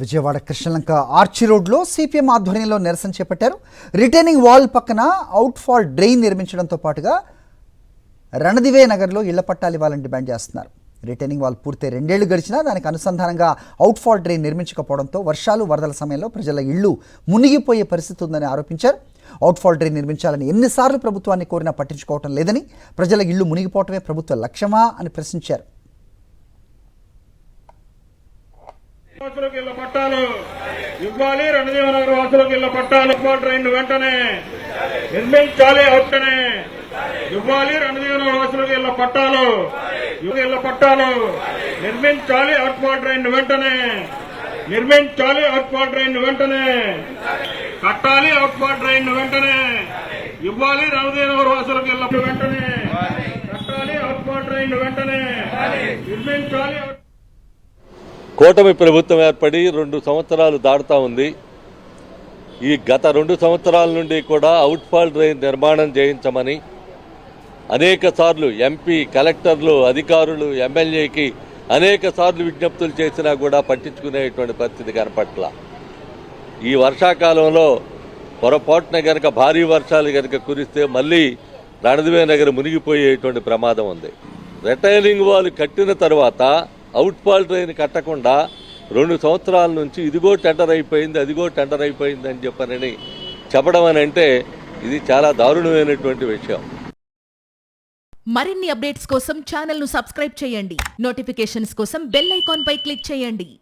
Vijayawada Krishnalanka arch రోడ్లో CPM ఆధ్వర్యంలో నిరసన చేపట్టారు. రిటైనింగ్ వాల్ పక్కన అవుట్ఫాల్ డ్రైన్ నిర్మించడంతో పాటుగా రణదివే నగర్లో ఇళ్ల పట్టాలు ఇవ్వాలని డిమాండ్ చేస్తున్నారు. రిటైనింగ్ వాల్ పూర్తి 2 ఏళ్లు గడిచినా దానికి అనుసంధానంగా అవుట్ఫాల్ డ్రైన్ నిర్మించకపోవడంతో వర్షాలు వరదల సమయంలో ప్రజల ఇళ్లు మునిగిపోయే పరిస్థితి ఉందని ఆరోపించారు. అవుట్ఫాల్ డ్రైన్ నిర్మించాలని ఎన్నిసార్లు ప్రభుత్వాన్ని కోరినా పట్టించుకోవటం లేదని, ప్రజల ఇళ్లు మునిగిపోవటమే ప్రభుత్వ లక్ష్యమా అని ప్రశ్నించారు. వాసులకు ఇళ్ల పట్టాలు ఇవ్వాలి, రణజీవనగర్ వాసులకు ఇళ్ల పట్టాలు ట్రైన్ వెంటనే నిర్మించాలి, వెంటనే ఇవ్వాలి, రణజీవనగర్ వాసులకు ఇళ్ల పట్టాలు నిర్మించాలి, అవుట్ఫాల్ ట్రైన్ వెంటనే నిర్మించాలి, అవుట్ఫాల్ ట్రైన్ వెంటనే కట్టాలి, అవుట్ఫాల్ ట్రైన్ వెంటనే ఇవ్వాలి, రణజీవనగర్ వాసులకు ఇళ్ల వెంటనే కట్టాలి, అవుట్ఫాల్ ట్రైన్ వెంటనే నిర్మించాలి. కూటమి ప్రభుత్వం ఏర్పడి 2 సంవత్సరాలు దాటుతా ఉంది. ఈ గత 2 సంవత్సరాల నుండి కూడా అవుట్ఫాల్ డ్రైన్ నిర్మాణం చేయించమని అనేక సార్లు ఎంపీ, కలెక్టర్లు, అధికారులు, ఎమ్మెల్యేకి అనేక సార్లు విజ్ఞప్తులు చేసినా కూడా పట్టించుకునేటువంటి పరిస్థితి కనపట్ల. ఈ వర్షాకాలంలో పొరపాటున గనక భారీ వర్షాలు గనక కురిస్తే మళ్ళీ రణదివే నగర్ మునిగిపోయేటువంటి ప్రమాదం ఉంది. రిటైనింగ్ వాల్ కట్టిన తర్వాత అవుట్ఫాల్ డ్రైన్ కట్టకుండా 2 సంవత్సరాల నుంచి ఇదిగో టెండర్ అయిపోయింది, అదిగో టెండర్ అయిపోయింది అని చెప్పడం అని అంటే ఇది చాలా దారుణమైనటువంటి విషయం. మరిన్ని అప్డేట్స్ కోసం ఛానల్ ను సబ్స్క్రైబ్ చేయండి. నోటిఫికేషన్స్ కోసం బెల్ ఐకాన్ పై క్లిక్ చేయండి.